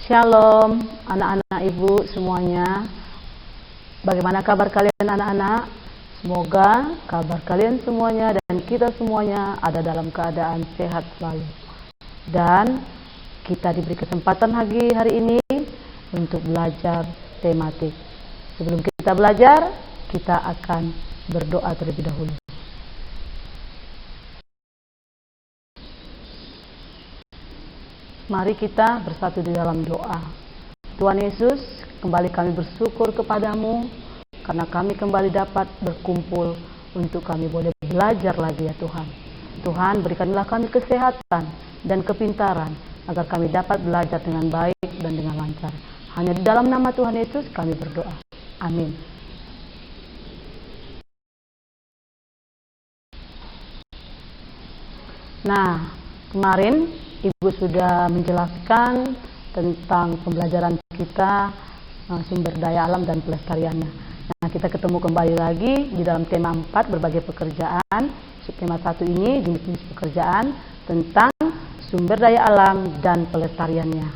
Shalom anak-anak ibu semuanya. Bagaimana kabar kalian anak-anak? Semoga kabar kalian semuanya dan kita semuanya ada dalam keadaan sehat selalu. Dan kita diberi kesempatan lagi hari ini untuk belajar tematik. Sebelum kita belajar, kita akan berdoa terlebih dahulu. Mari kita bersatu di dalam doa. Tuhan Yesus, kembali kami bersyukur kepadamu karena kami kembali dapat berkumpul untuk kami boleh belajar lagi ya Tuhan. Tuhan, berikanlah kami kesehatan dan kepintaran agar kami dapat belajar dengan baik dan dengan lancar. Hanya di dalam nama Tuhan Yesus kami berdoa. Amin. Nah, kemarin Ibu sudah menjelaskan tentang pembelajaran kita sumber daya alam dan pelestariannya. Nah, kita ketemu kembali lagi di dalam tema 4 berbagai pekerjaan. Tema 1 ini jenis-jenis pekerjaan tentang sumber daya alam dan pelestariannya.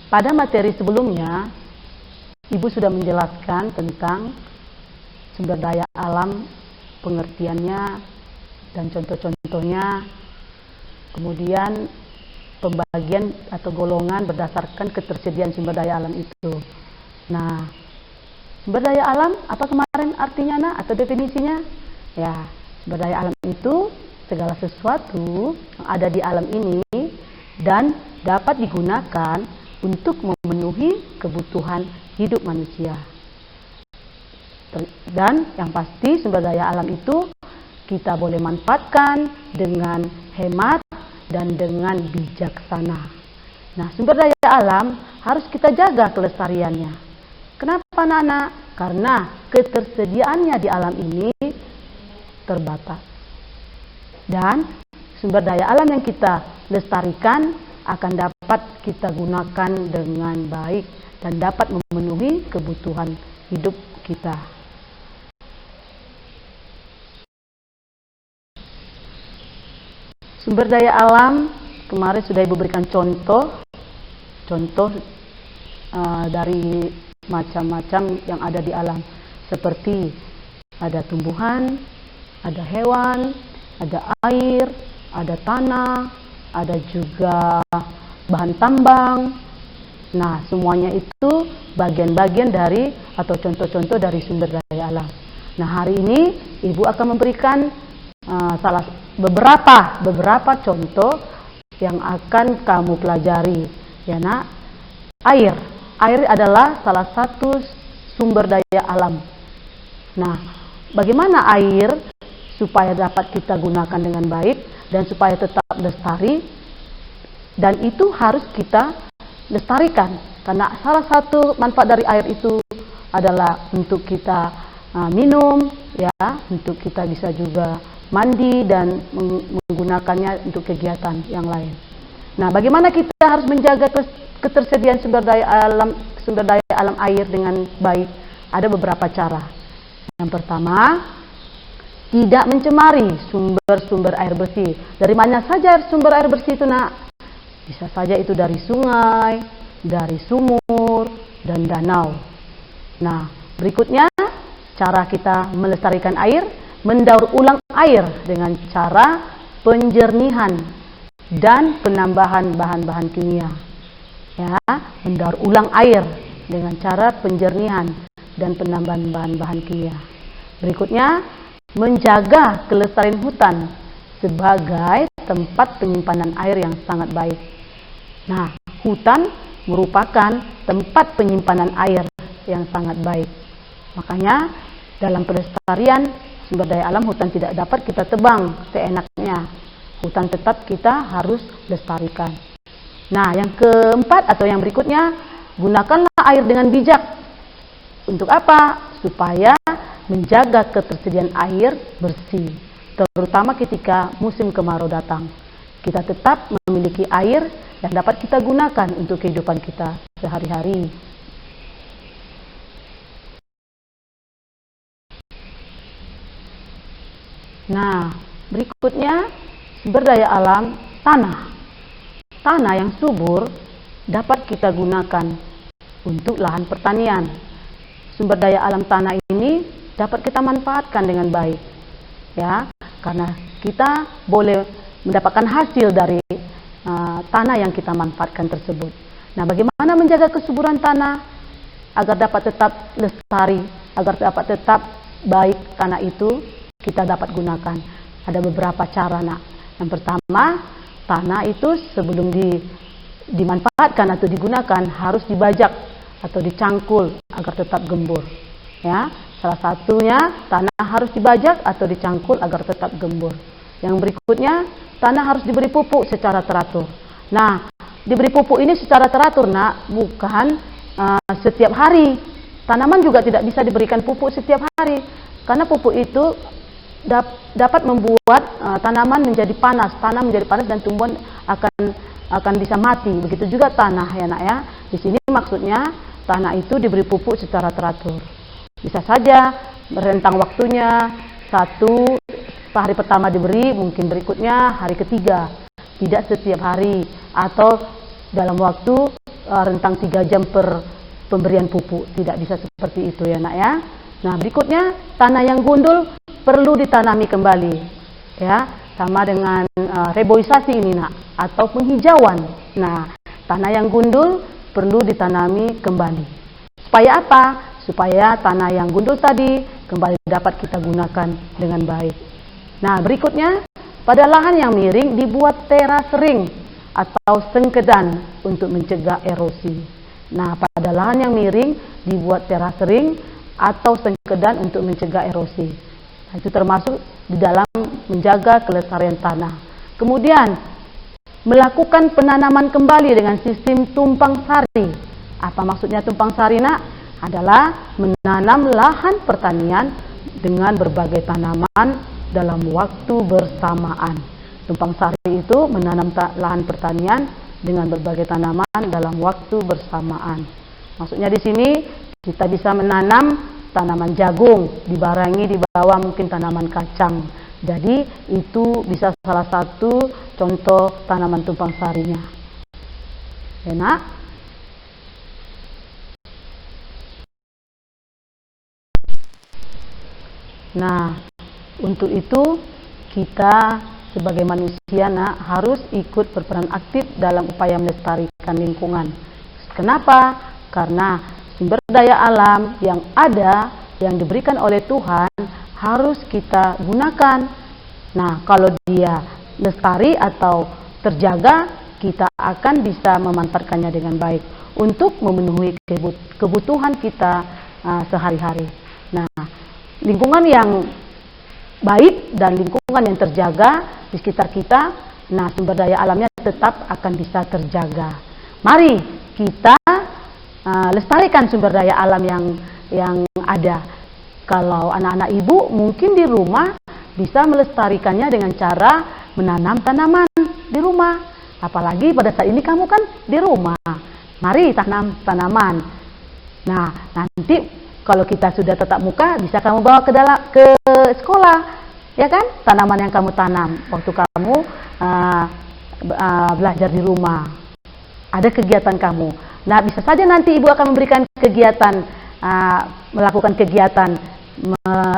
Pada materi sebelumnya, Ibu sudah menjelaskan tentang sumber daya alam, pengertiannya dan contoh-contohnya, kemudian pembagian atau golongan berdasarkan ketersediaan sumber daya alam itu. Nah, sumber daya alam apa kemarin artinya atau definisinya? Ya, sumber daya alam itu segala sesuatu yang ada di alam ini dan dapat digunakan untuk memenuhi kebutuhan hidup manusia. Dan yang pasti sumber daya alam itu kita boleh manfaatkan dengan hemat dan dengan bijaksana. Nah, sumber daya alam harus kita jaga kelestariannya. Kenapa anak-anak? Karena ketersediaannya di alam ini terbatas. Dan sumber daya alam yang kita lestarikan akan dapat kita gunakan dengan baik dan dapat memenuhi kebutuhan hidup kita. Sumber daya alam, kemarin sudah Ibu berikan contoh dari macam-macam yang ada di alam. Seperti ada tumbuhan, ada hewan, ada air, ada tanah, ada juga bahan tambang. Nah, semuanya itu bagian-bagian dari atau contoh-contoh dari sumber daya alam. Nah, hari ini Ibu akan memberikan beberapa contoh yang akan kamu pelajari ya nak. Air adalah salah satu sumber daya alam. Nah, bagaimana air supaya dapat kita gunakan dengan baik dan supaya tetap lestari, dan itu harus kita lestarikan karena salah satu manfaat dari air itu adalah untuk kita minum ya, untuk kita bisa juga mandi dan menggunakannya untuk kegiatan yang lain. Nah, bagaimana kita harus menjaga ketersediaan sumber daya alam air dengan baik? Ada beberapa cara. Yang pertama, tidak mencemari sumber-sumber air bersih. Dari mana saja sumber air bersih itu nak? Bisa saja itu dari sungai, dari sumur, dan danau. Nah, berikutnya cara kita melestarikan air, mendaur ulang air dengan cara penjernihan dan penambahan bahan-bahan kimia. Ya, mendaur ulang air dengan cara penjernihan dan penambahan bahan-bahan kimia. Berikutnya, menjaga kelestarian hutan sebagai tempat penyimpanan air yang sangat baik. Nah, hutan merupakan tempat penyimpanan air yang sangat baik. Makanya dalam pelestarian sumber daya alam, hutan tidak dapat kita tebang seenaknya. Hutan tetap kita harus lestarikan. Nah, yang keempat atau yang berikutnya, gunakanlah air dengan bijak. Untuk apa? Supaya menjaga ketersediaan air bersih, terutama ketika musim kemarau datang. Kita tetap memiliki air yang dapat kita gunakan untuk kehidupan kita sehari-hari. Nah, berikutnya sumber daya alam tanah. Tanah yang subur dapat kita gunakan untuk lahan pertanian. Sumber daya alam tanah ini dapat kita manfaatkan dengan baik, ya, karena kita boleh mendapatkan hasil dari tanah yang kita manfaatkan tersebut. Nah, bagaimana menjaga kesuburan tanah agar dapat tetap lestari, agar dapat tetap baik tanah itu kita dapat gunakan? Ada beberapa cara, nak. Yang pertama, tanah itu sebelum dimanfaatkan atau digunakan harus dibajak atau dicangkul agar tetap gembur. Ya, salah satunya tanah harus dibajak atau dicangkul agar tetap gembur. Yang berikutnya, tanah harus diberi pupuk secara teratur. Nah, diberi pupuk ini secara teratur, nak, bukan setiap hari. Tanaman juga tidak bisa diberikan pupuk setiap hari, karena pupuk itu dapat membuat tanaman menjadi panas, dan tumbuhan akan bisa mati. Begitu juga tanah, ya, nak, ya. Di sini maksudnya tanah itu diberi pupuk secara teratur. Bisa saja rentang waktunya satu hari pertama diberi, mungkin berikutnya hari ketiga, tidak setiap hari, atau dalam waktu rentang 3 jam per pemberian pupuk. Tidak bisa seperti itu, ya, nak, ya. Nah, berikutnya tanah yang gundul perlu ditanami kembali, ya, sama dengan reboisasi ini, nak, atau penghijauan. Nah, tanah yang gundul perlu ditanami kembali. Supaya apa? Supaya tanah yang gundul tadi kembali dapat kita gunakan dengan baik. Nah, berikutnya, pada lahan yang miring dibuat teras ring atau sengkedan untuk mencegah erosi. Nah, pada lahan yang miring dibuat teras ring atau sengkedan untuk mencegah erosi. Nah, itu termasuk di dalam menjaga kelestarian tanah. Kemudian, melakukan penanaman kembali dengan sistem tumpang sari. Apa maksudnya tumpang sari, nak? Adalah menanam lahan pertanian dengan berbagai tanaman dalam waktu bersamaan. Tumpang sari itu menanam lahan pertanian dengan berbagai tanaman dalam waktu bersamaan. Maksudnya di sini kita bisa menanam tanaman jagung, dibarengi di bawah mungkin tanaman kacang. Jadi itu bisa salah satu contoh tanaman tumpang sarinya. Enak? Nah, untuk itu kita sebagai manusia, nak, harus ikut berperan aktif dalam upaya melestarikan lingkungan. Kenapa? Karena sumber daya alam yang ada, yang diberikan oleh Tuhan, harus kita gunakan. Nah, kalau dia lestari atau terjaga, kita akan bisa memanfaatkannya dengan baik untuk memenuhi kebutuhan kita sehari-hari. Nah, lingkungan yang baik dan lingkungan yang terjaga di sekitar kita, nah, sumber daya alamnya tetap akan bisa terjaga. Mari kita lestarikan sumber daya alam yang ada. Kalau anak-anak ibu mungkin di rumah bisa melestarikannya dengan cara menanam tanaman di rumah. Apalagi pada saat ini kamu kan di rumah. Mari tanam tanaman. Nah, nanti kalau kita sudah tatap muka, bisa kamu bawa ke sekolah, ya kan? Tanaman yang kamu tanam waktu kamu belajar di rumah. Ada kegiatan kamu. Nah, bisa saja nanti ibu akan memberikan kegiatan, melakukan kegiatan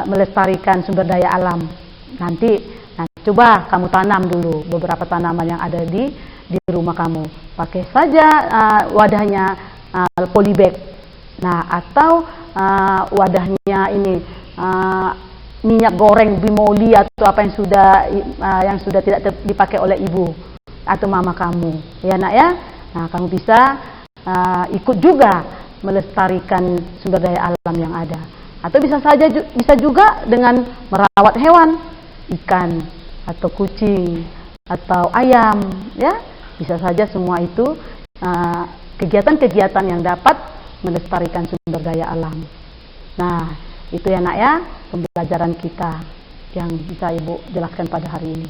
melestarikan sumber daya alam. Nanti coba kamu tanam dulu beberapa tanaman yang ada di rumah kamu. Pakai saja wadahnya polybag. Nah, atau wadahnya ini minyak goreng bimoli atau apa yang sudah tidak dipakai oleh ibu atau mama kamu, ya, nak, ya. Nah, kamu bisa ikut juga melestarikan sumber daya alam yang ada. Atau bisa juga dengan merawat hewan, ikan atau kucing atau ayam, ya. Bisa saja semua itu kegiatan-kegiatan yang dapat melestarikan sumber daya alam. Nah, itu, ya, nak, ya, pembelajaran kita yang bisa ibu jelaskan pada hari ini.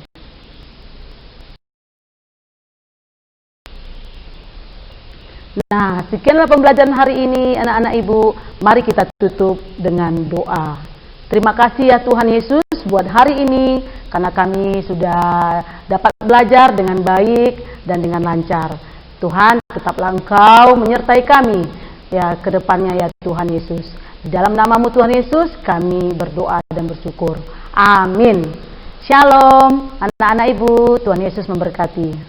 Nah, sekianlah pembelajaran hari ini, anak-anak ibu. Mari kita tutup dengan doa. Terima kasih, ya Tuhan Yesus, buat hari ini. karena kami sudah dapat belajar dengan baik dan dengan lancar. Tuhan, tetaplah Engkau menyertai kami ya ke depannya ya Tuhan Yesus. Di dalam nama-Mu Tuhan Yesus kami berdoa dan bersyukur. Amin. Shalom anak-anak Ibu, Tuhan Yesus memberkati.